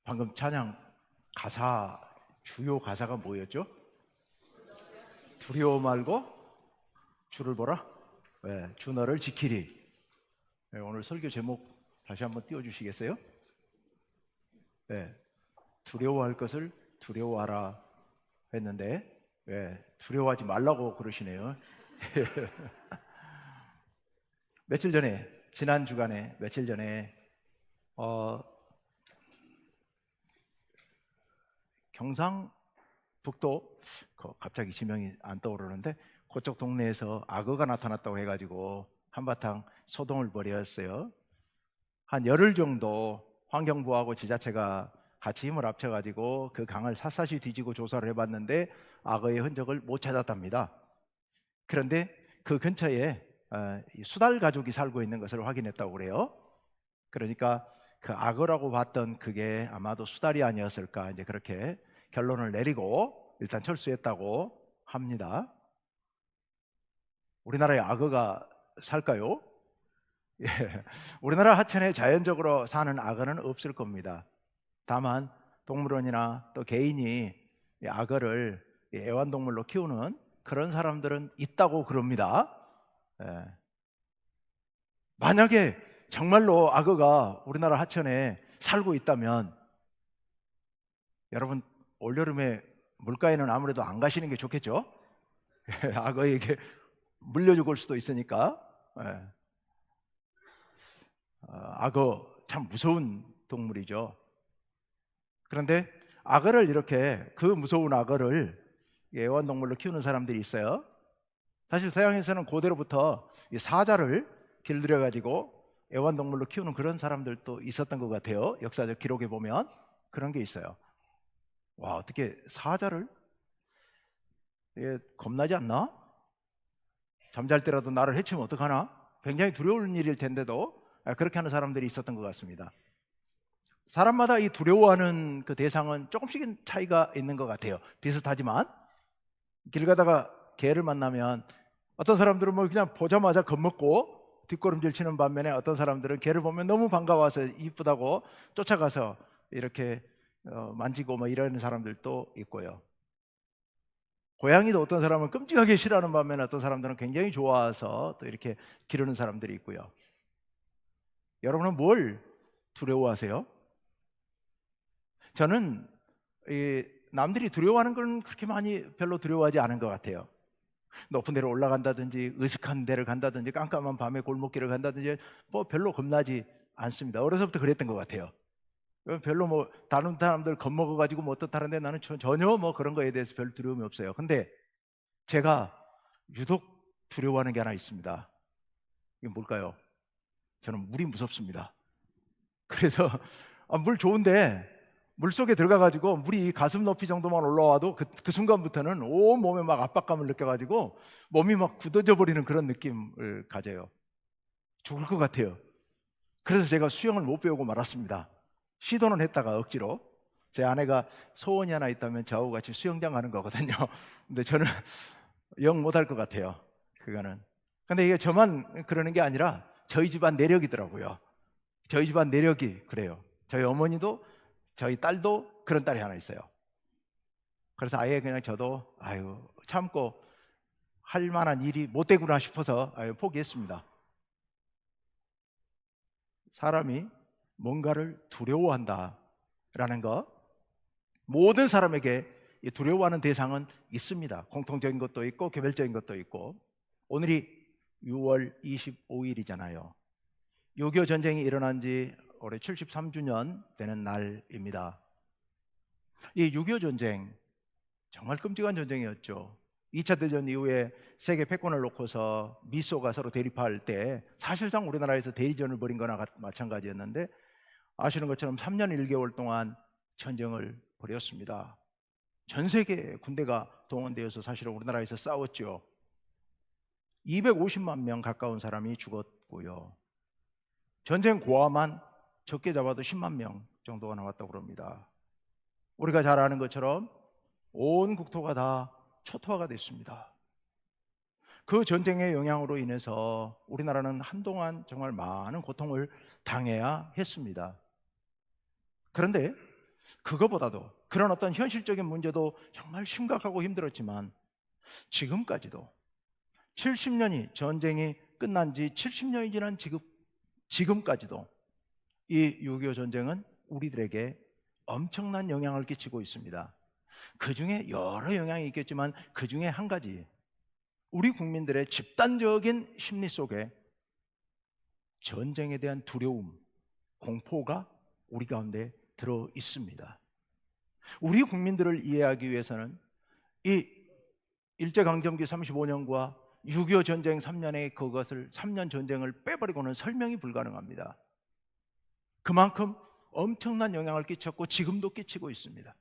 방금 찬양 가사, 주요 가사가 뭐였죠? 두려워 말고 주를 보라. 네, 주 너를 지키리. 네, 오늘 설교 제목 다시 한번 띄워주시겠어요? 네, 두려워할 것을 두려워하라 했는데 두려워하지 말라고 그러시네요. 며칠 전에, 지난 주간에 며칠 전에 경상북도, 갑자기 지명이 안 떠오르는데 그쪽 동네에서 악어가 나타났다고 해가지고 한바탕 소동을 벌였어요. 한 열흘 정도 환경부하고 지자체가 같이 힘을 합쳐가지고 그 강을 샅샅이 뒤지고 조사를 해봤는데 악어의 흔적을 못 찾았답니다. 그런데 그 근처에 수달 가족이 살고 있는 것을 확인했다고 그래요. 그러니까 그 악어라고 봤던 그게 아마도 수달이 아니었을까, 이제 그렇게 결론을 내리고 일단 철수했다고 합니다. 우리나라에 악어가 살까요? 예. 우리나라 하천에 자연적으로 사는 악어는 없을 겁니다. 다만 동물원이나 또 개인이 이 악어를 애완동물로 키우는 그런 사람들은 있다고 그럽니다. 예. 만약에 정말로 악어가 우리나라 하천에 살고 있다면 여러분, 올여름에 물가에는 아무래도 안 가시는 게 좋겠죠? 악어에게 물려 죽을 수도 있으니까. 악어 참 무서운 동물이죠. 그런데 악어를 이렇게, 그 무서운 악어를 애완동물로 키우는 사람들이 있어요. 사실 서양에서는 고대로부터 이 사자를 길들여 가지고 애완동물로 키우는 그런 사람들도 있었던 것 같아요. 역사적 기록에 보면 그런 게 있어요. 와, 어떻게 사자를? 겁나지 않나? 잠잘 때라도 나를 해치면 어떡하나? 굉장히 두려운 일일 텐데도 그렇게 하는 사람들이 있었던 것 같습니다. 사람마다 이 두려워하는 그 대상은 조금씩은 차이가 있는 것 같아요. 비슷하지만 길 가다가 개를 만나면 어떤 사람들은 뭐 그냥 보자마자 겁먹고 뒷걸음질 치는 반면에 어떤 사람들은 개를 보면 너무 반가워서 이쁘다고 쫓아가서 이렇게 만지고 뭐 이러는 사람들도 있고요. 고양이도 어떤 사람은 끔찍하게 싫어하는 반면에 어떤 사람들은 굉장히 좋아서 또 이렇게 기르는 사람들이 있고요. 여러분은 뭘 두려워하세요? 저는 남들이 두려워하는 건 그렇게 많이 별로 두려워하지 않은 것 같아요. 높은 데로 올라간다든지 으슥한 데를 간다든지 깜깜한 밤에 골목길을 간다든지 뭐 별로 겁나지 않습니다. 어려서부터 그랬던 것 같아요. 별로 뭐 다른 사람들 겁먹어가지고 뭐 어떻다는데 나는 전혀 뭐 그런 거에 대해서 별 두려움이 없어요. 근데 제가 유독 두려워하는 게 하나 있습니다. 이게 뭘까요? 저는 물이 무섭습니다. 그래서 물 좋은데 물속에 들어가가지고 물이 가슴 높이 정도만 올라와도 그 순간부터는 온 몸에 막 압박감을 느껴가지고 몸이 막 굳어져 버리는 그런 느낌을 가져요. 죽을 것 같아요. 그래서 제가 수영을 못 배우고 말았습니다. 시도는 했다가 억지로. 제 아내가 소원이 하나 있다면 저하고 같이 수영장 가는 거거든요. 근데 저는 영 못할 것 같아요, 그거는. 근데 이게 저만 그러는 게 아니라 저희 집안 내력이더라고요. 저희 집안 내력이 그래요. 저희 어머니도 저희 딸도 그런 딸이 하나 있어요. 그래서 아예 그냥 저도 참고 할 만한 일이 못 되구나 싶어서 포기했습니다. 사람이 뭔가를 두려워한다라는 거, 모든 사람에게 두려워하는 대상은 있습니다. 공통적인 것도 있고 개별적인 것도 있고. 오늘이 6월 25일이잖아요. 6.25 전쟁이 일어난 지 올해 73주년 되는 날입니다. 이 6.25 전쟁 정말 끔찍한 전쟁이었죠. 2차 대전 이후에 세계 패권을 놓고서 미소가 서로 대립할 때 사실상 우리나라에서 대리전을 벌인 거나 마찬가지였는데, 아시는 것처럼 3년 1개월 동안 전쟁을 벌였습니다. 전 세계 군대가 동원되어서 사실은 우리나라에서 싸웠죠. 250만 명 가까운 사람이 죽었고요. 전쟁 고아만 적게 잡아도 10만 명 정도가 나왔다고 합니다. 우리가 잘 아는 것처럼 온 국토가 다 초토화가 됐습니다. 그 전쟁의 영향으로 인해서 우리나라는 한동안 정말 많은 고통을 당해야 했습니다. 그런데 그거보다도 그런 어떤 현실적인 문제도 정말 심각하고 힘들었지만 지금까지도 70년이 전쟁이 끝난 지 70년이 지난 지금까지도 이 6.25 전쟁은 우리들에게 엄청난 영향을 끼치고 있습니다. 그 중에 여러 영향이 있겠지만 그 중에 한 가지, 우리 국민들의 집단적인 심리 속에 전쟁에 대한 두려움, 공포가 우리 가운데 들어 있습니다. 우리 국민들을 이해하기 위해서는 이 일제강점기 35년과 6.25 전쟁 3년의 그것을 3년 전쟁을 빼버리고는 설명이 불가능합니다. 그만큼 엄청난 영향을 끼쳤고 지금도 끼치고 있습니다.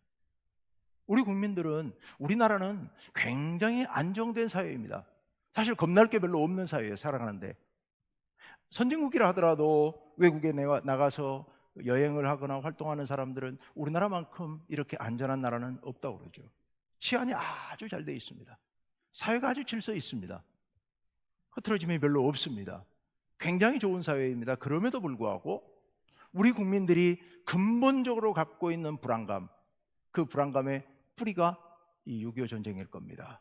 우리 국민들은, 우리나라는 굉장히 안정된 사회입니다. 사실 겁날 게 별로 없는 사회예요, 살아가는데. 선진국이라 하더라도 외국에 나가서 여행을 하거나 활동하는 사람들은 우리나라만큼 이렇게 안전한 나라는 없다고 그러죠. 치안이 아주 잘 돼 있습니다. 사회가 아주 질서 있습니다. 흐트러짐이 별로 없습니다. 굉장히 좋은 사회입니다. 그럼에도 불구하고 우리 국민들이 근본적으로 갖고 있는 불안감, 그 불안감의 뿌리가 이 6.25 전쟁일 겁니다.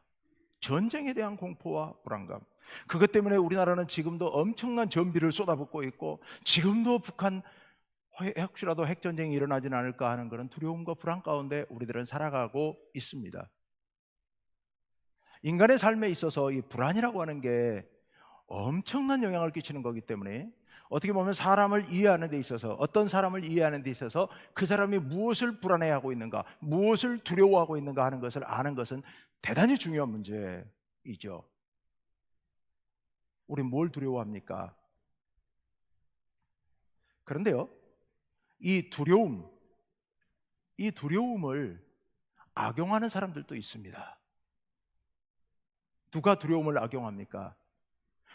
전쟁에 대한 공포와 불안감, 그것 때문에 우리나라는 지금도 엄청난 전비를 쏟아붓고 있고 지금도 북한 혹시라도 핵전쟁이 일어나지는 않을까 하는 그런 두려움과 불안 가운데 우리들은 살아가고 있습니다. 인간의 삶에 있어서 이 불안이라고 하는 게 엄청난 영향을 끼치는 거기 때문에 어떻게 보면 사람을 이해하는 데 있어서, 어떤 사람을 이해하는 데 있어서 그 사람이 무엇을 불안해하고 있는가, 무엇을 두려워하고 있는가 하는 것을 아는 것은 대단히 중요한 문제이죠. 우리 뭘 두려워합니까? 그런데요, 이 두려움을 악용하는 사람들도 있습니다. 누가 두려움을 악용합니까?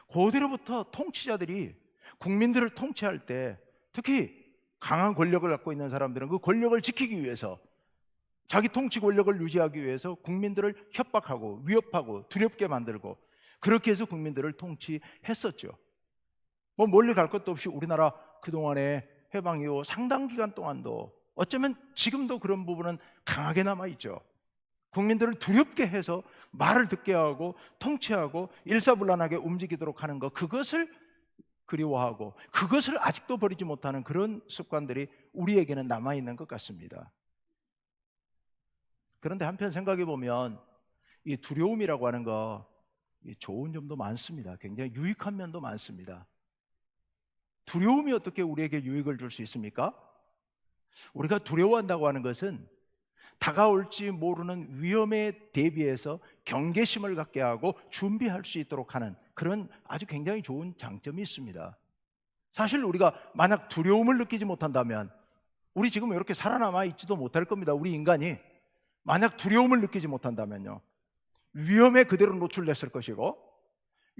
고대로부터 통치자들이 국민들을 통치할 때, 특히 강한 권력을 갖고 있는 사람들은 그 권력을 지키기 위해서, 자기 통치 권력을 유지하기 위해서 국민들을 협박하고 위협하고 두렵게 만들고, 그렇게 해서 국민들을 통치했었죠. 뭐 멀리 갈 것도 없이 우리나라 그동안에 해방 이후 상당 기간 동안도 어쩌면 지금도 그런 부분은 강하게 남아있죠. 국민들을 두렵게 해서 말을 듣게 하고 통치하고 일사불란하게 움직이도록 하는 것, 그것을 그리워하고 그것을 아직도 버리지 못하는 그런 습관들이 우리에게는 남아있는 것 같습니다. 그런데 한편 생각해 보면 이 두려움이라고 하는 거 좋은 점도 많습니다. 굉장히 유익한 면도 많습니다. 두려움이 어떻게 우리에게 유익을 줄 수 있습니까? 우리가 두려워한다고 하는 것은 다가올지 모르는 위험에 대비해서 경계심을 갖게 하고 준비할 수 있도록 하는 그런 아주 굉장히 좋은 장점이 있습니다. 사실 우리가 만약 두려움을 느끼지 못한다면 우리 지금 이렇게 살아남아 있지도 못할 겁니다. 우리 인간이 만약 두려움을 느끼지 못한다면요, 위험에 그대로 노출됐을 것이고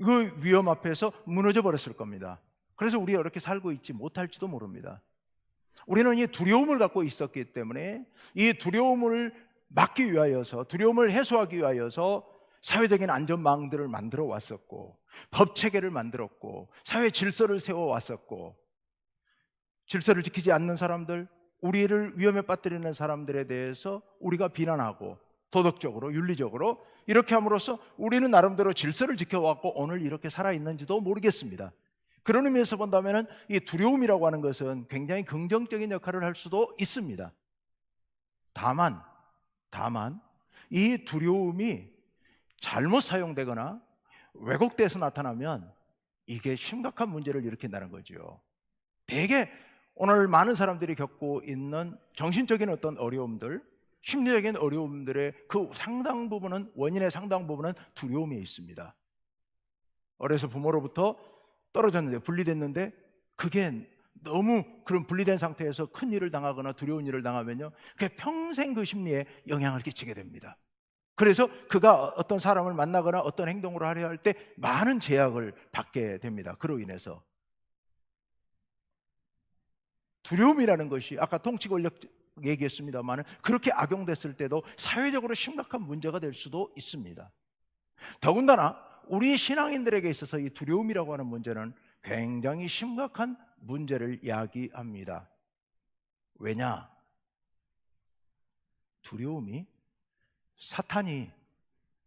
그 위험 앞에서 무너져 버렸을 겁니다. 그래서 우리가 이렇게 살고 있지 못할지도 모릅니다. 우리는 이 두려움을 갖고 있었기 때문에 이 두려움을 막기 위하여서, 두려움을 해소하기 위하여서 사회적인 안전망들을 만들어 왔었고, 법체계를 만들었고, 사회 질서를 세워 왔었고, 질서를 지키지 않는 사람들, 우리를 위험에 빠뜨리는 사람들에 대해서 우리가 비난하고 도덕적으로, 윤리적으로 이렇게 함으로써 우리는 나름대로 질서를 지켜왔고 오늘 이렇게 살아있는지도 모르겠습니다. 그런 의미에서 본다면 이 두려움이라고 하는 것은 굉장히 긍정적인 역할을 할 수도 있습니다. 다만 이 두려움이 잘못 사용되거나 왜곡돼서 나타나면 이게 심각한 문제를 일으킨다는 거죠. 대개 오늘 많은 사람들이 겪고 있는 정신적인 어떤 어려움들, 심리적인 어려움들의 그 상당 부분은, 원인의 상당 부분은 두려움에 있습니다. 어려서 부모로부터 떨어졌는데, 분리됐는데, 그게 너무 그런 분리된 상태에서 큰 일을 당하거나 두려운 일을 당하면요, 그게 평생 그 심리에 영향을 끼치게 됩니다. 그래서 그가 어떤 사람을 만나거나 어떤 행동을 하려 할 때 많은 제약을 받게 됩니다. 그로 인해서 두려움이라는 것이 아까 통치 권력 얘기했습니다만 그렇게 악용됐을 때도 사회적으로 심각한 문제가 될 수도 있습니다. 더군다나 우리 신앙인들에게 있어서 이 두려움이라고 하는 문제는 굉장히 심각한 문제를 야기합니다. 왜냐? 두려움이 사탄이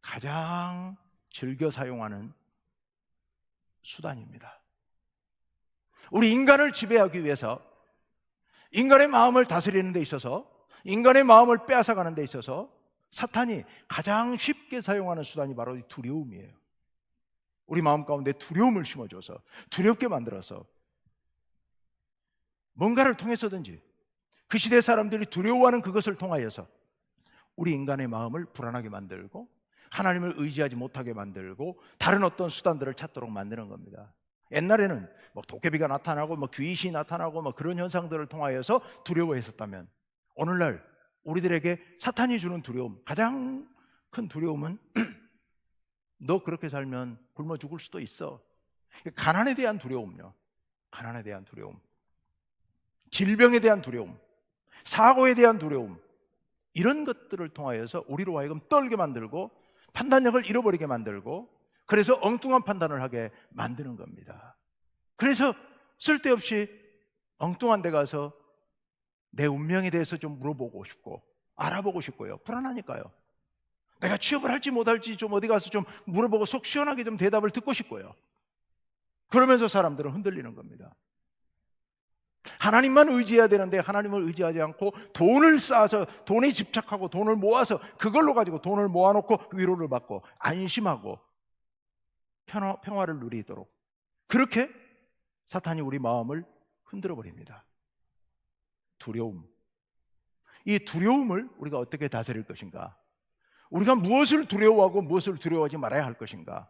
가장 즐겨 사용하는 수단입니다. 우리 인간을 지배하기 위해서, 인간의 마음을 다스리는 데 있어서, 인간의 마음을 빼앗아가는 데 있어서 사탄이 가장 쉽게 사용하는 수단이 바로 이 두려움이에요. 우리 마음 가운데 두려움을 심어줘서, 두렵게 만들어서 뭔가를 통해서든지 그 시대 사람들이 두려워하는 그것을 통하여서 우리 인간의 마음을 불안하게 만들고 하나님을 의지하지 못하게 만들고 다른 어떤 수단들을 찾도록 만드는 겁니다. 옛날에는 도깨비가 나타나고 귀신이 나타나고 그런 현상들을 통하여서 두려워했었다면, 오늘날 우리들에게 사탄이 주는 두려움, 가장 큰 두려움은 너 그렇게 살면 굶어 죽을 수도 있어. 가난에 대한 두려움요. 가난에 대한 두려움, 질병에 대한 두려움, 사고에 대한 두려움, 이런 것들을 통하여서 우리로 하여금 떨게 만들고 판단력을 잃어버리게 만들고, 그래서 엉뚱한 판단을 하게 만드는 겁니다. 그래서 쓸데없이 엉뚱한 데 가서 내 운명에 대해서 좀 물어보고 싶고 알아보고 싶고요. 불안하니까요. 내가 취업을 할지 못할지 좀 어디 가서 좀 물어보고 속 시원하게 좀 대답을 듣고 싶고요. 그러면서 사람들은 흔들리는 겁니다. 하나님만 의지해야 되는데 하나님을 의지하지 않고 돈을 쌓아서 돈에 집착하고 돈을 모아서 그걸로 가지고 돈을 모아놓고 위로를 받고 안심하고 평화를 누리도록, 그렇게 사탄이 우리 마음을 흔들어 버립니다. 두려움. 이 두려움을 우리가 어떻게 다스릴 것인가? 우리가 무엇을 두려워하고 무엇을 두려워하지 말아야 할 것인가?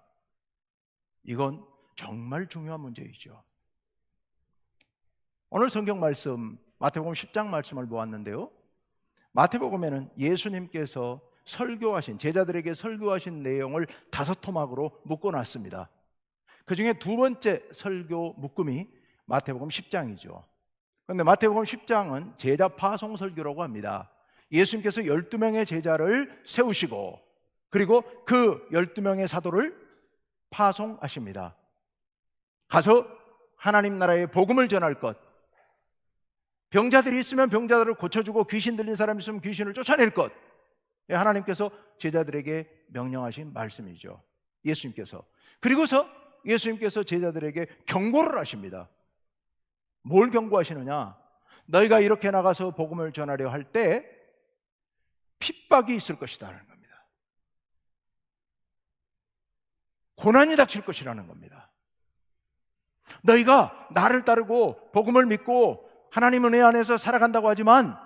이건 정말 중요한 문제이죠. 오늘 성경 말씀 마태복음 10장 말씀을 보았는데요, 마태복음에는 예수님께서 설교하신, 제자들에게 설교하신 내용을 5토막으로 묶어놨습니다. 그 중에 두 번째 설교 묶음이 마태복음 10장이죠. 그런데 마태복음 10장은 제자 파송 설교라고 합니다. 예수님께서 12명의 제자를 세우시고 그리고 그 12명의 사도를 파송하십니다. 가서 하나님 나라의 복음을 전할 것, 병자들이 있으면 병자들을 고쳐주고 귀신 들린 사람이 있으면 귀신을 쫓아낼 것, 하나님께서 제자들에게 명령하신 말씀이죠. 예수님께서. 그리고서 예수님께서 제자들에게 경고를 하십니다. 뭘 경고하시느냐? 너희가 이렇게 나가서 복음을 전하려 할 때 핍박이 있을 것이라는 겁니다. 고난이 닥칠 것이라는 겁니다. 너희가 나를 따르고 복음을 믿고 하나님 은혜 안에서 살아간다고 하지만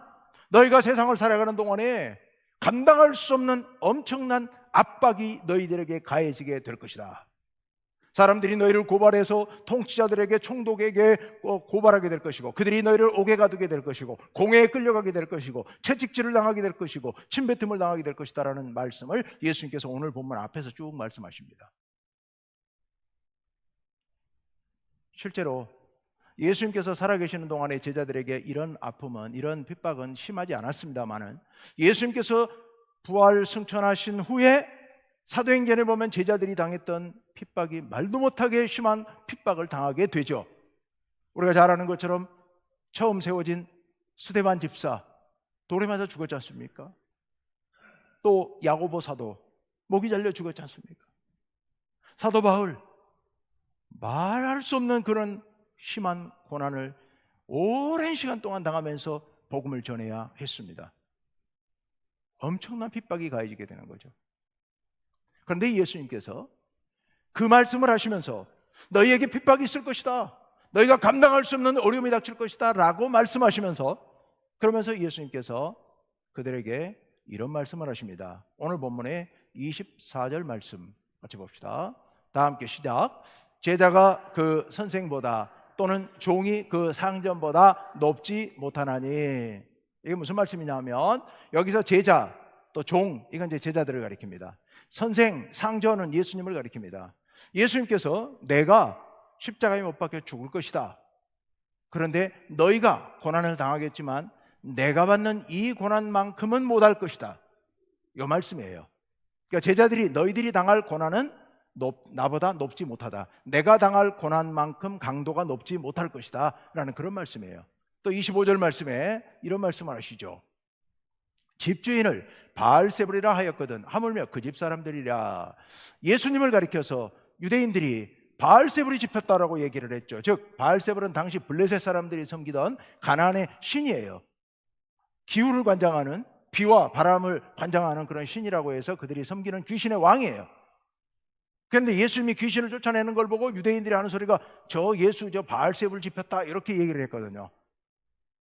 너희가 세상을 살아가는 동안에 감당할 수 없는 엄청난 압박이 너희들에게 가해지게 될 것이다. 사람들이 너희를 고발해서 통치자들에게, 총독에게 고발하게 될 것이고, 그들이 너희를 옥에 가두게 될 것이고, 공회에 끌려가게 될 것이고, 채찍질을 당하게 될 것이고, 침뱉음을 당하게 될 것이다라는 말씀을 예수님께서 오늘 본문 앞에서 쭉 말씀하십니다. 실제로 예수님께서 살아계시는 동안에 제자들에게 이런 아픔은, 이런 핍박은 심하지 않았습니다만은, 예수님께서 부활 승천하신 후에 사도행전에 보면 제자들이 당했던 핍박이 말도 못하게 심한 핍박을 당하게 되죠. 우리가 잘 아는 것처럼 처음 세워진 스데반 집사, 돌에 맞아 죽었지 않습니까? 또 야고보 사도 목이 잘려 죽었지 않습니까? 사도 바울, 말할 수 없는 그런 심한 고난을 오랜 시간 동안 당하면서 복음을 전해야 했습니다. 엄청난 핍박이 가해지게 되는 거죠. 그런데 예수님께서 그 말씀을 하시면서 너희에게 핍박이 있을 것이다, 너희가 감당할 수 없는 어려움이 닥칠 것이다 라고 말씀하시면서, 그러면서 예수님께서 그들에게 이런 말씀을 하십니다. 오늘 본문의 24절 말씀 같이 봅시다. 다 함께 시작. 제자가 그 선생보다 또는 종이 그 상전보다 높지 못하나니. 이게 무슨 말씀이냐면, 여기서 제자 또 종, 이건 이제 제자들을 가리킵니다. 선생, 상전은 예수님을 가리킵니다. 예수님께서 내가 십자가에 못 박혀 죽을 것이다, 그런데 너희가 고난을 당하겠지만 내가 받는 이 고난만큼은 못할 것이다, 이 말씀이에요. 그러니까 제자들이 너희들이 당할 고난은 나보다 높지 못하다, 내가 당할 고난만큼 강도가 높지 못할 것이다 라는 그런 말씀이에요. 또 25절 말씀에 이런 말씀을 하시죠. 집주인을 바알세불이라 하였거든. 하물며 그 집 사람들이라. 예수님을 가리켜서 유대인들이 바알세불이 집혔다라고 얘기를 했죠. 즉 바알세불은 당시 블레셋 사람들이 섬기던 가나안의 신이에요. 기후를 관장하는, 비와 바람을 관장하는 그런 신이라고 해서 그들이 섬기는 귀신의 왕이에요. 그런데 예수님이 귀신을 쫓아내는 걸 보고 유대인들이 하는 소리가 저 예수 저 바알세불 집혔다 이렇게 얘기를 했거든요.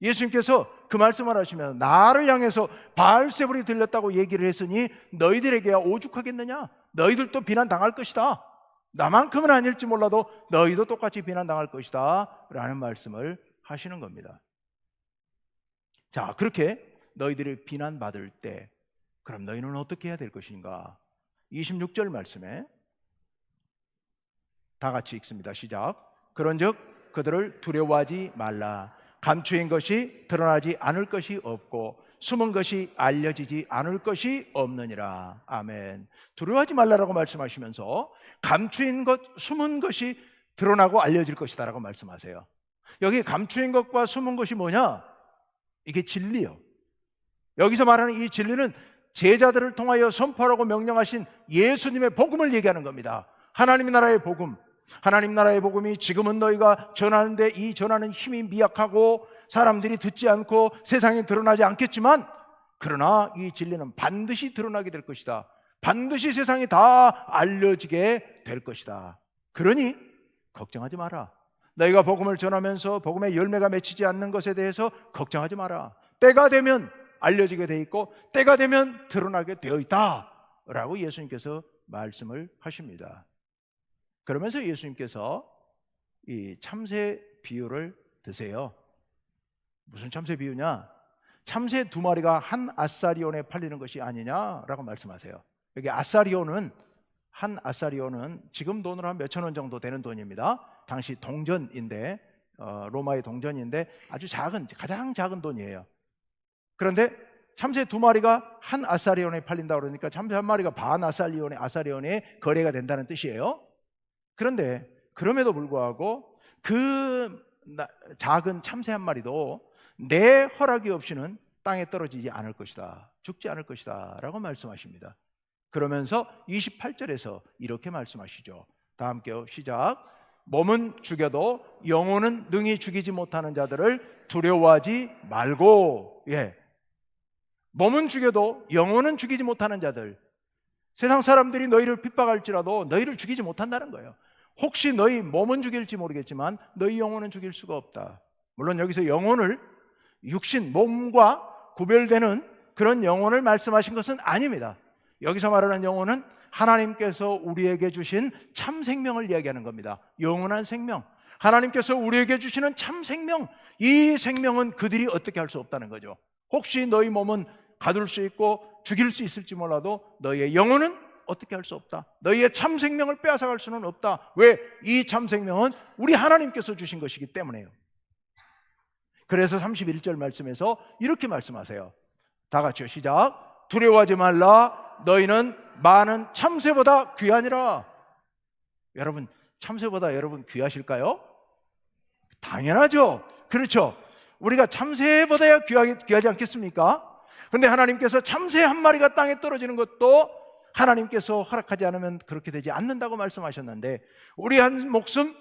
예수님께서 그 말씀을 하시면 나를 향해서 바알세불이 들렸다고 얘기를 했으니 너희들에게야 오죽하겠느냐? 너희들도 비난당할 것이다. 나만큼은 아닐지 몰라도 너희도 똑같이 비난당할 것이다 라는 말씀을 하시는 겁니다. 자, 그렇게 너희들이 비난받을 때 그럼 너희는 어떻게 해야 될 것인가? 26절 말씀에 다 같이 읽습니다. 시작. 그런즉 그들을 두려워하지 말라. 감추인 것이 드러나지 않을 것이 없고 숨은 것이 알려지지 않을 것이 없느니라. 아멘. 두려워하지 말라라고 말씀하시면서 감추인 것, 숨은 것이 드러나고 알려질 것이다 라고 말씀하세요. 여기 감추인 것과 숨은 것이 뭐냐? 이게 진리요. 여기서 말하는 이 진리는 제자들을 통하여 선포하라고 명령하신 예수님의 복음을 얘기하는 겁니다. 하나님 나라의 복음. 하나님 나라의 복음이 지금은 너희가 전하는데 이 전하는 힘이 미약하고 사람들이 듣지 않고 세상에 드러나지 않겠지만 그러나 이 진리는 반드시 드러나게 될 것이다. 반드시 세상이 다 알려지게 될 것이다. 그러니 걱정하지 마라. 너희가 복음을 전하면서 복음의 열매가 맺히지 않는 것에 대해서 걱정하지 마라. 때가 되면 알려지게 돼 있고 때가 되면 드러나게 되어 있다 라고 예수님께서 말씀을 하십니다. 그러면서 예수님께서 이 참새 비유를 드세요. 무슨 참새 비유냐? 참새 2마리가 한 아사리온에 팔리는 것이 아니냐라고 말씀하세요. 여기 아사리온은, 한 아사리온은 지금 돈으로 한 몇천 원 정도 되는 돈입니다. 당시 동전인데, 로마의 동전인데 아주 작은, 가장 작은 돈이에요. 그런데 참새 2마리가 한 아사리온에 팔린다 그러니까 참새 1마리가 반 아사리온에 거래가 된다는 뜻이에요. 그런데 그럼에도 불구하고 그 작은 참새 1마리도 내 허락이 없이는 땅에 떨어지지 않을 것이다, 죽지 않을 것이다 라고 말씀하십니다. 그러면서 28절에서 이렇게 말씀하시죠. 다 함께요. 시작. 몸은 죽여도 영혼은 능히 죽이지 못하는 자들을 두려워하지 말고. 몸은 죽여도 영혼은 죽이지 못하는 자들. 세상 사람들이 너희를 핍박할지라도 너희를 죽이지 못한다는 거예요. 혹시 너희 몸은 죽일지 모르겠지만 너희 영혼은 죽일 수가 없다. 물론 여기서 영혼을 육신, 몸과 구별되는 그런 영혼을 말씀하신 것은 아닙니다. 여기서 말하는 영혼은 하나님께서 우리에게 주신 참 생명을 이야기하는 겁니다. 영원한 생명, 하나님께서 우리에게 주시는 참 생명, 이 생명은 그들이 어떻게 할 수 없다는 거죠. 혹시 너희 몸은 가둘 수 있고 죽일 수 있을지 몰라도 너희의 영혼은 어떻게 할 수 없다. 너희의 참 생명을 빼앗아갈 수는 없다. 왜? 이 참 생명은 우리 하나님께서 주신 것이기 때문에요. 그래서 31절 말씀에서 이렇게 말씀하세요. 다 같이요. 시작. 두려워하지 말라. 너희는 많은 참새보다 귀하니라. 여러분, 참새보다 여러분 귀하실까요? 당연하죠. 그렇죠. 우리가 참새보다야 귀하지 않겠습니까? 그런데 하나님께서 참새 1마리가 땅에 떨어지는 것도 하나님께서 허락하지 않으면 그렇게 되지 않는다고 말씀하셨는데, 우리 한 목숨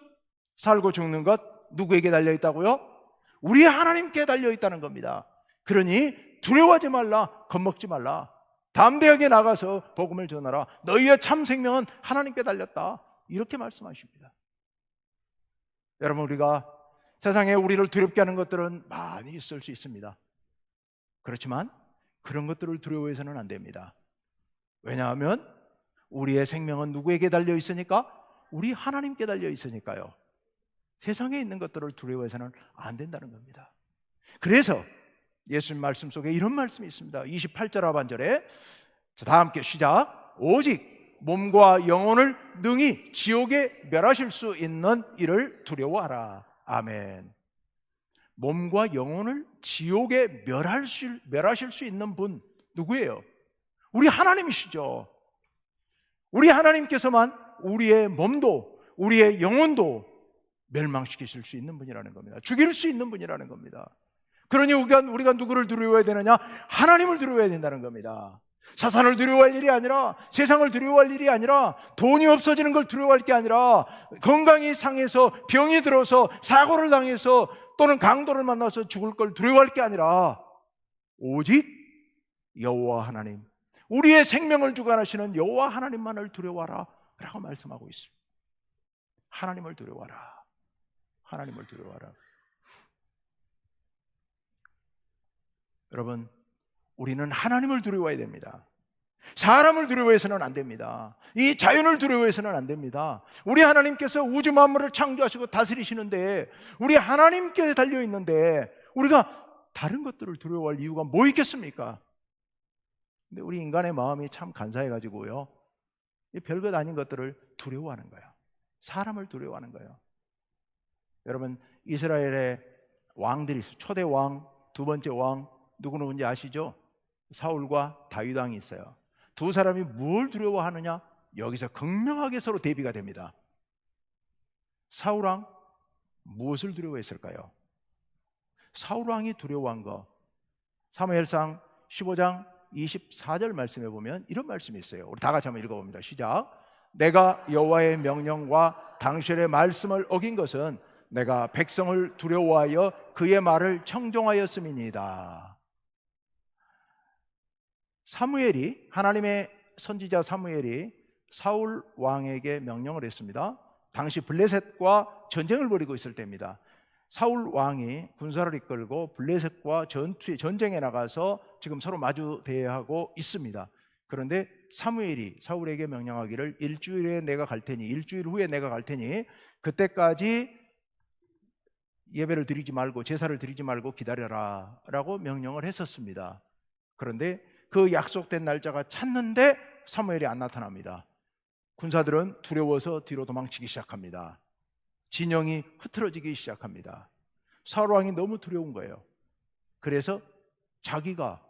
살고 죽는 것 누구에게 달려있다고요? 우리 하나님께 달려있다는 겁니다. 그러니 두려워하지 말라, 겁먹지 말라, 담대하게 나가서 복음을 전하라. 너희의 참 생명은 하나님께 달렸다, 이렇게 말씀하십니다. 여러분, 우리가 세상에 우리를 두렵게 하는 것들은 많이 있을 수 있습니다. 그렇지만 그런 것들을 두려워해서는 안 됩니다. 왜냐하면 우리의 생명은 누구에게 달려 있으니까? 우리 하나님께 달려 있으니까요. 세상에 있는 것들을 두려워해서는 안 된다는 겁니다. 그래서 예수님 말씀 속에 이런 말씀이 있습니다. 28절 하반절에, 다 함께 시작. 오직 몸과 영혼을 능히 지옥에 멸하실 수 있는 이를 두려워하라. 아멘. 몸과 영혼을 지옥에 멸하실 수 있는 분 누구예요? 우리 하나님이시죠. 우리 하나님께서만 우리의 몸도 우리의 영혼도 멸망시키실 수 있는 분이라는 겁니다. 죽일 수 있는 분이라는 겁니다. 그러니 우리가 누구를 두려워해야 되느냐? 하나님을 두려워해야 된다는 겁니다. 사탄을 두려워할 일이 아니라, 세상을 두려워할 일이 아니라, 돈이 없어지는 걸 두려워할 게 아니라, 건강이 상해서 병이 들어서 사고를 당해서 또는 강도를 만나서 죽을 걸 두려워할 게 아니라 오직 여호와 하나님, 우리의 생명을 주관하시는 여호와 하나님만을 두려워하라 라고 말씀하고 있습니다. 하나님을 두려워하라. 하나님을 두려워하라. 여러분, 우리는 하나님을 두려워해야 됩니다. 사람을 두려워해서는 안 됩니다. 이 자연을 두려워해서는 안 됩니다. 우리 하나님께서 우주 만물을 창조하시고 다스리시는데, 우리 하나님께 달려있는데 우리가 다른 것들을 두려워할 이유가 뭐 있겠습니까? 근데 우리 인간의 마음이 참 간사해가지고요, 별것 아닌 것들을 두려워하는 거예요. 사람을 두려워하는 거예요. 여러분, 이스라엘의 왕들이 있어요. 초대 왕, 두 번째 왕 누구누군지 아시죠? 사울과 다윗 왕이 있어요. 두 사람이 뭘 두려워하느냐? 여기서 극명하게 서로 대비가 됩니다. 사울 왕 무엇을 두려워했을까요? 사울 왕이 두려워한 거, 사무엘상 15장 24절 말씀에 보면 이런 말씀이 있어요. 우리 다 같이 한번 읽어봅니다. 시작. 내가 여호와의 명령과 당신의 말씀을 어긴 것은 내가 백성을 두려워하여 그의 말을 청종하였음이니이다. 사무엘이, 하나님의 선지자 사무엘이 사울 왕에게 명령을 했습니다. 당시 블레셋과 전쟁을 벌이고 있을 때입니다. 사울 왕이 군사를 이끌고 블레셋과 전쟁에 나가서 지금 서로 마주 대하고 있습니다. 그런데 사무엘이 사울에게 명령하기를 일주일 후에 내가 갈 테니 그때까지 예배를 드리지 말고 제사를 드리지 말고 기다려라 라고 명령을 했었습니다. 그런데 그 약속된 날짜가 찼는데 사무엘이 안 나타납니다. 군사들은 두려워서 뒤로 도망치기 시작합니다. 진영이 흐트러지기 시작합니다. 사울 왕이 너무 두려운 거예요. 그래서 자기가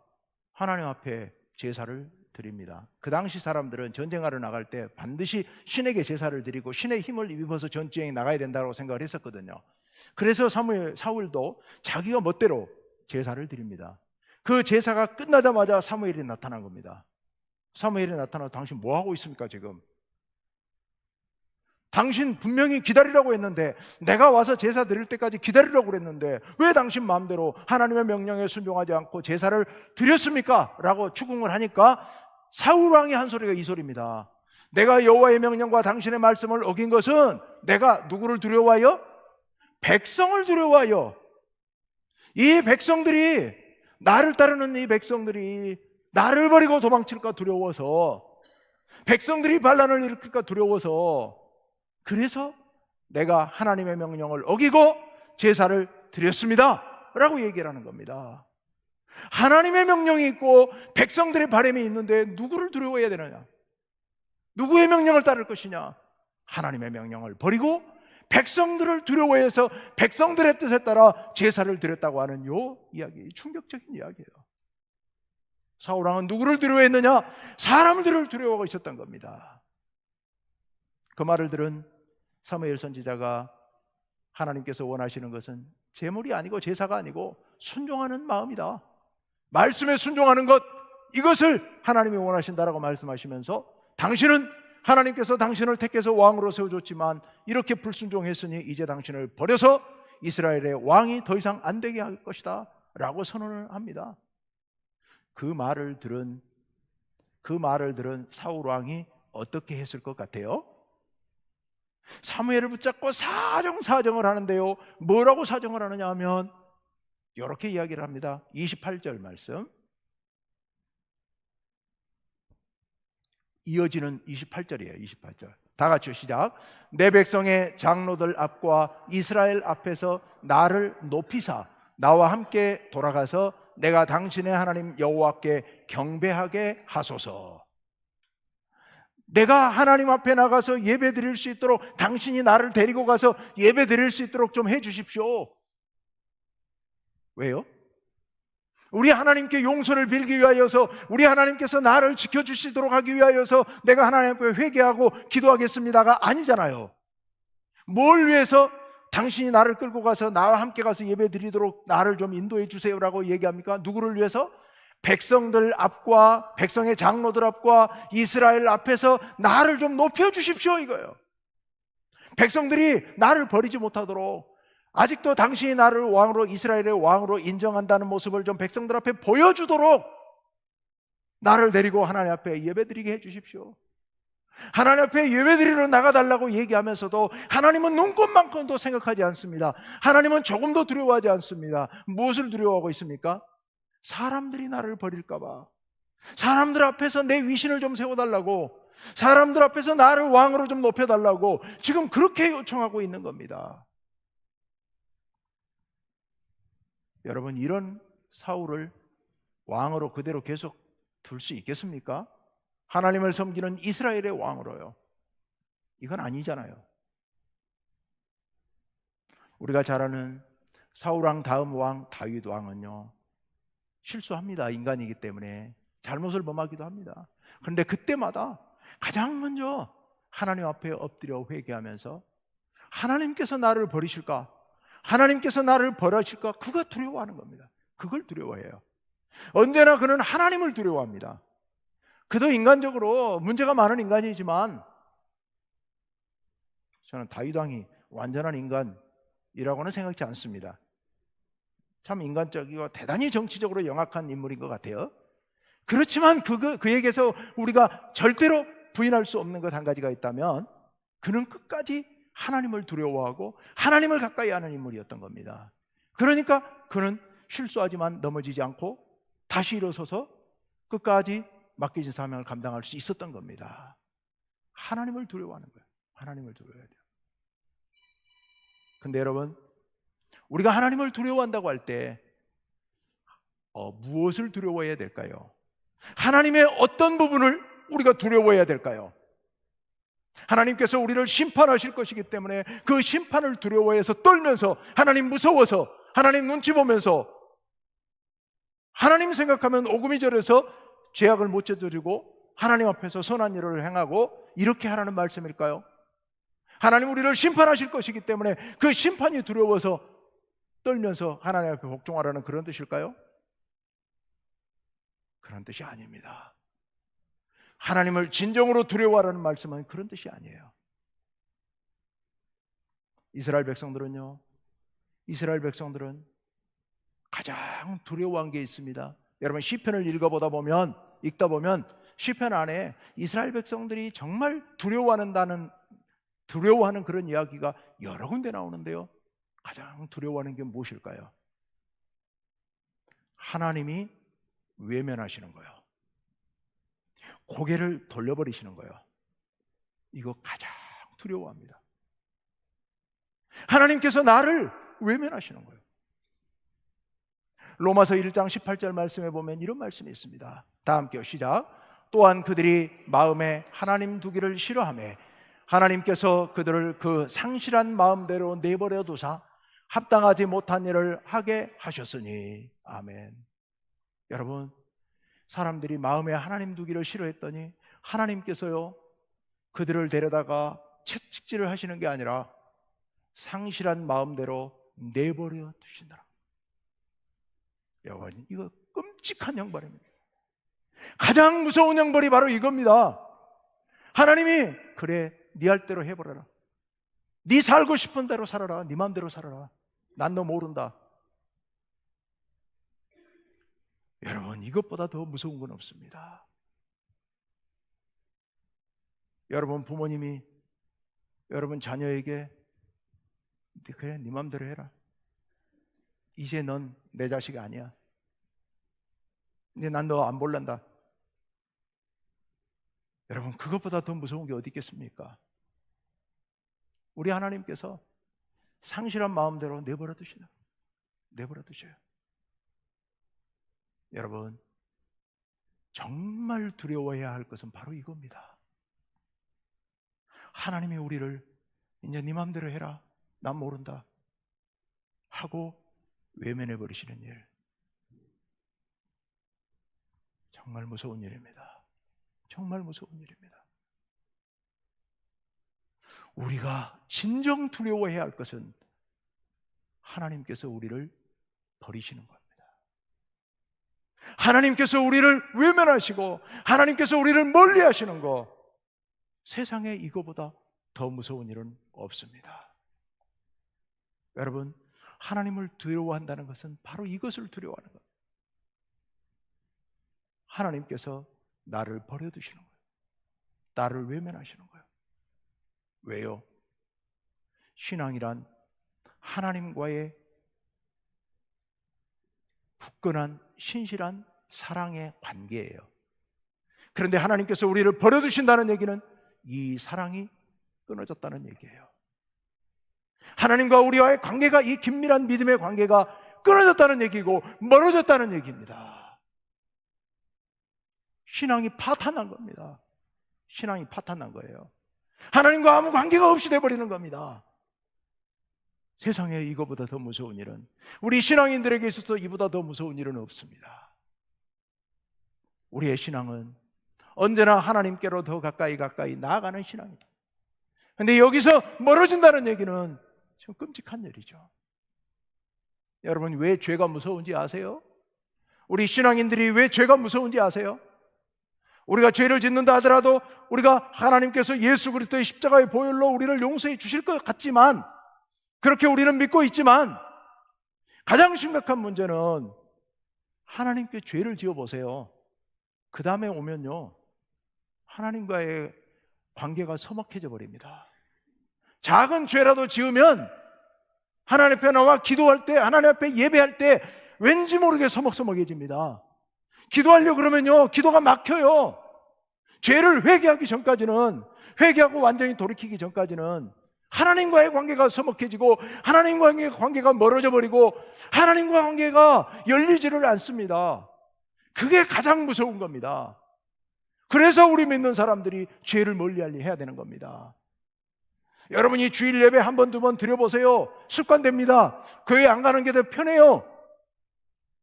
하나님 앞에 제사를 드립니다. 그 당시 사람들은 전쟁하러 나갈 때 반드시 신에게 제사를 드리고 신의 힘을 입어서 전쟁에 나가야 된다고 생각을 했었거든요. 그래서 사울도 자기가 멋대로 제사를 드립니다. 그 제사가 끝나자마자 사무엘이 나타난 겁니다. 사무엘이 나타나서 당신 뭐 하고 있습니까 지금? 당신 분명히 기다리라고 했는데, 내가 와서 제사 드릴 때까지 기다리라고 그랬는데 왜 당신 마음대로 하나님의 명령에 순종하지 않고 제사를 드렸습니까? 라고 추궁을 하니까 사울 왕이 한 소리가 이 소리입니다. 내가 여호와의 명령과 당신의 말씀을 어긴 것은 내가 누구를 두려워하여? 백성을 두려워하여. 이 백성들이, 나를 따르는 이 백성들이 나를 버리고 도망칠까 두려워서, 백성들이 반란을 일으킬까 두려워서, 그래서 내가 하나님의 명령을 어기고 제사를 드렸습니다 라고 얘기를 하는 겁니다. 하나님의 명령이 있고 백성들의 바람이 있는데 누구를 두려워해야 되느냐? 누구의 명령을 따를 것이냐? 하나님의 명령을 버리고 백성들을 두려워해서 백성들의 뜻에 따라 제사를 드렸다고 하는 요 이야기, 충격적인 이야기예요. 사울 왕은 누구를 두려워했느냐? 사람들을 두려워하고 있었던 겁니다. 그 말을 들은 사무엘 선지자가, 하나님께서 원하시는 것은 제물이 아니고 제사가 아니고 순종하는 마음이다, 말씀에 순종하는 것, 이것을 하나님이 원하신다라고 말씀하시면서, 당신은 하나님께서 당신을 택해서 왕으로 세워줬지만 이렇게 불순종했으니 이제 당신을 버려서 이스라엘의 왕이 더 이상 안 되게 할 것이다 라고 선언을 합니다. 그 말을 들은 사울 왕이 어떻게 했을 것 같아요? 사무엘을 붙잡고 사정을 하는데요, 뭐라고 사정을 하느냐 하면 이렇게 이야기를 합니다. 28절 말씀, 이어지는 28절이에요. 28절 다 같이 시작. 내 백성의 장로들 앞과 이스라엘 앞에서 나를 높이사 나와 함께 돌아가서 내가 당신의 하나님 여호와께 경배하게 하소서. 내가 하나님 앞에 나가서 예배 드릴 수 있도록 당신이 나를 데리고 가서 예배 드릴 수 있도록 좀 해주십시오. 왜요? 우리 하나님께 용서를 빌기 위하여서, 우리 하나님께서 나를 지켜주시도록 하기 위하여서 내가 하나님 앞에 회개하고 기도하겠습니다가 아니잖아요. 뭘 위해서? 당신이 나를 끌고 가서 나와 함께 가서 예배 드리도록 나를 좀 인도해 주세요라고 얘기합니까? 누구를 위해서? 백성들 앞과 백성의 장로들 앞과 이스라엘 앞에서 나를 좀 높여 주십시오, 이거예요. 백성들이 나를 버리지 못하도록, 아직도 당신이 나를 왕으로, 이스라엘의 왕으로 인정한다는 모습을 좀 백성들 앞에 보여주도록 나를 데리고 하나님 앞에 예배드리게 해주십시오. 하나님 앞에 예배드리러 나가달라고 얘기하면서도 하나님은 눈꽃만큼도 생각하지 않습니다. 하나님은 조금도 두려워하지 않습니다. 무엇을 두려워하고 있습니까? 사람들이 나를 버릴까 봐, 사람들 앞에서 내 위신을 좀 세워달라고, 사람들 앞에서 나를 왕으로 좀 높여달라고 지금 그렇게 요청하고 있는 겁니다. 여러분, 이런 사울을 왕으로 그대로 계속 둘 수 있겠습니까? 하나님을 섬기는 이스라엘의 왕으로요. 이건 아니잖아요. 우리가 잘 아는 사울왕 다음 왕 다윗 왕은요, 실수합니다. 인간이기 때문에 잘못을 범하기도 합니다. 그런데 그때마다 가장 먼저 하나님 앞에 엎드려 회개하면서 하나님께서 나를 버리실까? 하나님께서 나를 벌하실까? 그가 두려워하는 겁니다. 그걸 두려워해요. 언제나 그는 하나님을 두려워합니다. 그도 인간적으로 문제가 많은 인간이지만 저는 다윗 왕이 완전한 인간이라고는 생각지 않습니다. 참 인간적이고 대단히 정치적으로 영악한 인물인 것 같아요. 그렇지만 그에게서 우리가 절대로 부인할 수 없는 것 한 가지가 있다면, 그는 끝까지 하나님을 두려워하고 하나님을 가까이 하는 인물이었던 겁니다. 그러니까 그는 실수하지만 넘어지지 않고 다시 일어서서 끝까지 맡겨진 사명을 감당할 수 있었던 겁니다. 하나님을 두려워하는 거예요. 하나님을 두려워해야 돼요. 근데 여러분, 우리가 하나님을 두려워한다고 할 때 무엇을 두려워해야 될까요? 하나님의 어떤 부분을 우리가 두려워해야 될까요? 하나님께서 우리를 심판하실 것이기 때문에 그 심판을 두려워해서 떨면서, 하나님 무서워서, 하나님 눈치 보면서, 하나님 생각하면 오금이 저려서 죄악을 못 저지르고 하나님 앞에서 선한 일을 행하고, 이렇게 하라는 말씀일까요? 하나님 우리를 심판하실 것이기 때문에 그 심판이 두려워서 떨면서 하나님 앞에 복종하라는 그런 뜻일까요? 그런 뜻이 아닙니다. 하나님을 진정으로 두려워하라는 말씀은 그런 뜻이 아니에요. 이스라엘 백성들은 가장 두려워한 게 있습니다. 여러분, 시편을 읽다 보면 시편 안에 이스라엘 백성들이 정말 두려워하는 그런 이야기가 여러 군데 나오는데요, 가장 두려워하는 게 무엇일까요? 하나님이 외면하시는 거예요. 고개를 돌려버리시는 거예요. 이거 가장 두려워합니다. 하나님께서 나를 외면하시는 거예요. 로마서 1장 18절 말씀에 보면 이런 말씀이 있습니다. 다 함께 시작. 또한 그들이 마음에 하나님 두기를 싫어하며 하나님께서 그들을 그 상실한 마음대로 내버려 두사 합당하지 못한 일을 하게 하셨으니. 아멘. 여러분, 사람들이 마음에 하나님 두기를 싫어했더니 하나님께서요, 그들을 데려다가 채찍질을 하시는 게 아니라 상실한 마음대로 내버려 두신다. 여러분, 이거 끔찍한 형벌입니다. 가장 무서운 형벌이 바로 이겁니다. 하나님이 그래, 네 할 대로 해버려라. 네 살고 싶은 대로 살아라. 네 마음대로 살아라. 난 너 모른다. 여러분, 이것보다 더 무서운 건 없습니다. 여러분 부모님이 여러분 자녀에게 그래, 네 마음대로 해라. 이제 넌 내 자식이 아니야. 이제 난 너 안 볼란다. 여러분, 그것보다 더 무서운 게 어디 있겠습니까? 우리 하나님께서 상실한 마음대로 내버려 두시나, 내버려 두셔요. 여러분, 정말 두려워해야 할 것은 바로 이겁니다. 하나님이 우리를 이제 네 마음대로 해라, 난 모른다 하고 외면해 버리시는 일, 정말 무서운 일입니다. 정말 무서운 일입니다. 우리가 진정 두려워해야 할 것은 하나님께서 우리를 버리시는 겁니다. 하나님께서 우리를 외면하시고 하나님께서 우리를 멀리하시는 거, 세상에 이거보다 더 무서운 일은 없습니다. 여러분, 하나님을 두려워한다는 것은 바로 이것을 두려워하는 거예요. 하나님께서 나를 버려두시는 거예요. 나를 외면하시는 거예요. 왜요? 신앙이란 하나님과의 굳건한 신실한 사랑의 관계예요. 그런데 하나님께서 우리를 버려두신다는 얘기는 이 사랑이 끊어졌다는 얘기예요. 하나님과 우리와의 관계가, 이 긴밀한 믿음의 관계가 끊어졌다는 얘기고 멀어졌다는 얘기입니다. 신앙이 파탄난 겁니다. 신앙이 파탄난 거예요. 하나님과 아무 관계가 없이 돼버리는 겁니다. 세상에 이거보다 더 무서운 일은, 우리 신앙인들에게 있어서 이보다 더 무서운 일은 없습니다. 우리의 신앙은 언제나 하나님께로 더 가까이 나아가는 신앙입니다. 그런데 여기서 멀어진다는 얘기는 좀 끔찍한 일이죠. 여러분, 왜 죄가 무서운지 아세요? 우리 신앙인들이 왜 죄가 무서운지 아세요? 우리가 죄를 짓는다 하더라도 우리가 하나님께서 예수 그리스도의 십자가의 보혈로 우리를 용서해 주실 것 같지만, 그렇게 우리는 믿고 있지만, 가장 심각한 문제는 하나님께 죄를 지어보세요. 그 다음에 오면요, 하나님과의 관계가 서먹해져 버립니다. 작은 죄라도 지으면 하나님 앞에 나와 기도할 때, 하나님 앞에 예배할 때 왠지 모르게 서먹서먹해집니다. 기도하려고 그러면요, 기도가 막혀요. 죄를 회개하기 전까지는, 회개하고 완전히 돌이키기 전까지는 하나님과의 관계가 서먹해지고 하나님과의 관계가 멀어져 버리고 하나님과 관계가 열리지를 않습니다. 그게 가장 무서운 겁니다. 그래서 우리 믿는 사람들이 죄를 멀리하려 해야 되는 겁니다. 여러분이 주일 예배 한 번, 두 번 드려보세요. 습관됩니다. 교회 안 가는 게 더 편해요.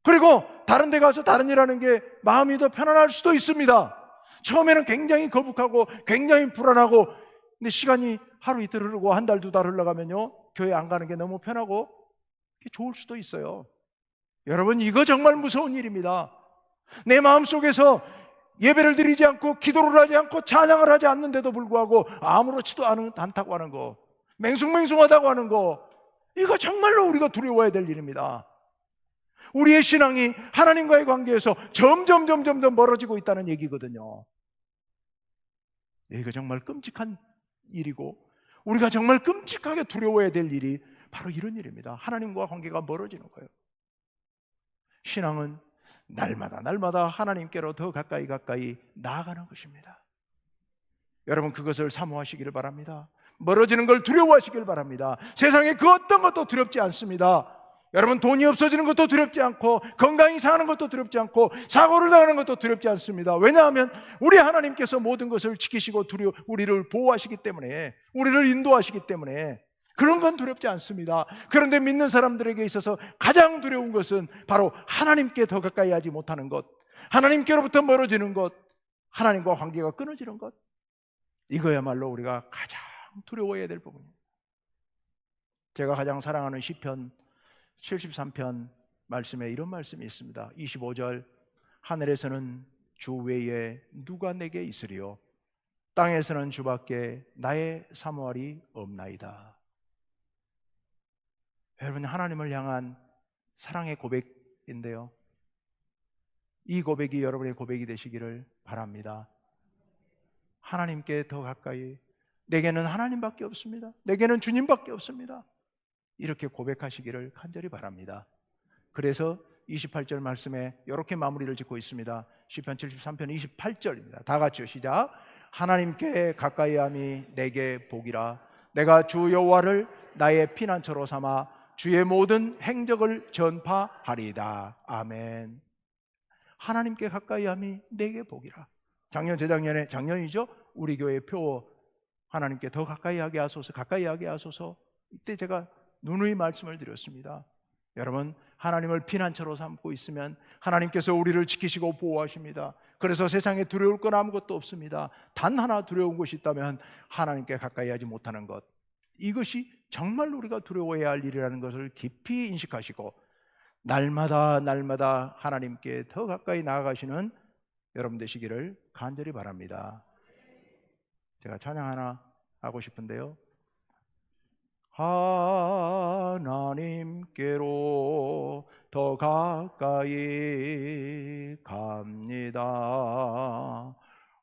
그리고 다른 데 가서 다른 일 하는 게 마음이 더 편안할 수도 있습니다. 처음에는 굉장히 거북하고 굉장히 불안하고, 근데 시간이 하루 이틀 흐르고 한 달, 두 달 흘러가면요, 교회 안 가는 게 너무 편하고 좋을 수도 있어요. 여러분, 이거 정말 무서운 일입니다. 내 마음속에서 예배를 드리지 않고 기도를 하지 않고 찬양을 하지 않는데도 불구하고 아무렇지도 않다고 하는 거, 맹숭맹숭하다고 하는 거, 이거 정말로 우리가 두려워해야 될 일입니다. 우리의 신앙이 하나님과의 관계에서 점점 멀어지고 있다는 얘기거든요. 이거 정말 끔찍한 일이고 우리가 정말 끔찍하게 두려워해야 될 일이 바로 이런 일입니다. 하나님과 관계가 멀어지는 거예요. 신앙은 날마다 하나님께로 더 가까이 나아가는 것입니다. 여러분, 그것을 사모하시기를 바랍니다. 멀어지는 걸 두려워하시길 바랍니다. 세상에 그 어떤 것도 두렵지 않습니다. 여러분, 돈이 없어지는 것도 두렵지 않고 건강이 상하는 것도 두렵지 않고 사고를 당하는 것도 두렵지 않습니다. 왜냐하면 우리 하나님께서 모든 것을 지키시고 우리를 보호하시기 때문에, 우리를 인도하시기 때문에 그런 건 두렵지 않습니다. 그런데 믿는 사람들에게 있어서 가장 두려운 것은 바로 하나님께 더 가까이 하지 못하는 것, 하나님께로부터 멀어지는 것, 하나님과 관계가 끊어지는 것, 이거야말로 우리가 가장 두려워해야 될 부분입니다. 제가 가장 사랑하는 시편 73편 말씀에 이런 말씀이 있습니다. 25절, 하늘에서는 주 외에 누가 내게 있으리요, 땅에서는 주밖에 나의 사모할이 없나이다. 여러분, 하나님을 향한 사랑의 고백인데요, 이 고백이 여러분의 고백이 되시기를 바랍니다. 하나님께 더 가까이, 내게는 하나님밖에 없습니다, 내게는 주님밖에 없습니다, 이렇게 고백하시기를 간절히 바랍니다. 그래서 28절 말씀에 이렇게 마무리를 짓고 있습니다. 시편 73편 28절입니다. 다 같이요, 시작. 하나님께 가까이함이 내게 복이라. 내가 주 여호와를 나의 피난처로 삼아 주의 모든 행적을 전파하리이다. 아멘. 하나님께 가까이함이 내게 복이라. 작년이죠, 우리 교회 표, 하나님께 더 가까이 하게 하소서. 이때 제가 누누이 말씀을 드렸습니다. 여러분, 하나님을 피난처로 삼고 있으면 하나님께서 우리를 지키시고 보호하십니다. 그래서 세상에 두려울 건 아무것도 없습니다. 단 하나 두려운 것이 있다면 하나님께 가까이 하지 못하는 것, 이것이 정말 우리가 두려워해야 할 일이라는 것을 깊이 인식하시고 날마다 날마다 하나님께 더 가까이 나아가시는 여러분 되시기를 간절히 바랍니다. 제가 찬양 하나 하고 싶은데요. 하나님께로 더 가까이 갑니다.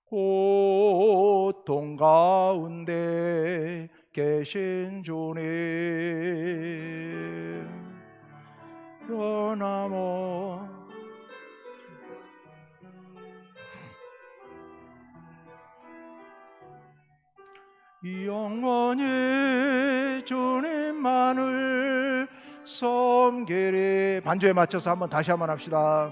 고통 가운데 계신 주님, 변함없 영원히 주님만을 섬기리. 반주에 맞춰서 다시 한번 합시다.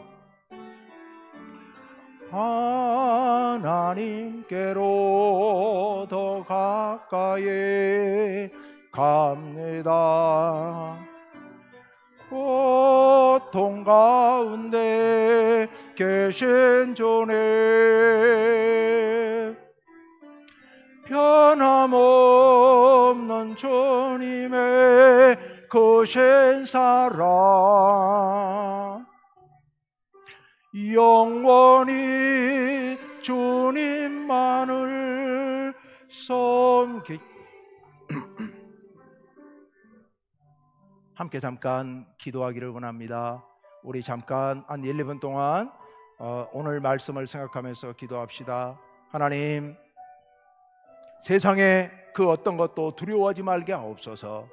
하나님께로 더 가까이 갑니다. 고통 가운데 계신 주님, 변함없는 주님의 크신 사랑, 영원히 주님만을 섬기. 함께 잠깐 기도하기를 원합니다. 우리 잠깐 한 1, 2분 동안 오늘 말씀을 생각하면서 기도합시다. 하나님, 세상에 그 어떤 것도 두려워하지 말게 하옵소서.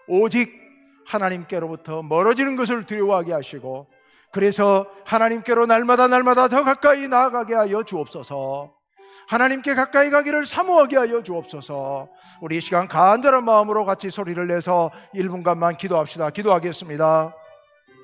오직 하나님께로부터 멀어지는 것을 두려워하게 하시고, 그래서 하나님께로 날마다 더 가까이 나아가게 하여 주옵소서. 하나님께 가까이 가기를 사모하게 하여 주옵소서. 우리 이 시간 간절한 마음으로 같이 소리를 내서 1분간만 기도합시다. 기도하겠습니다.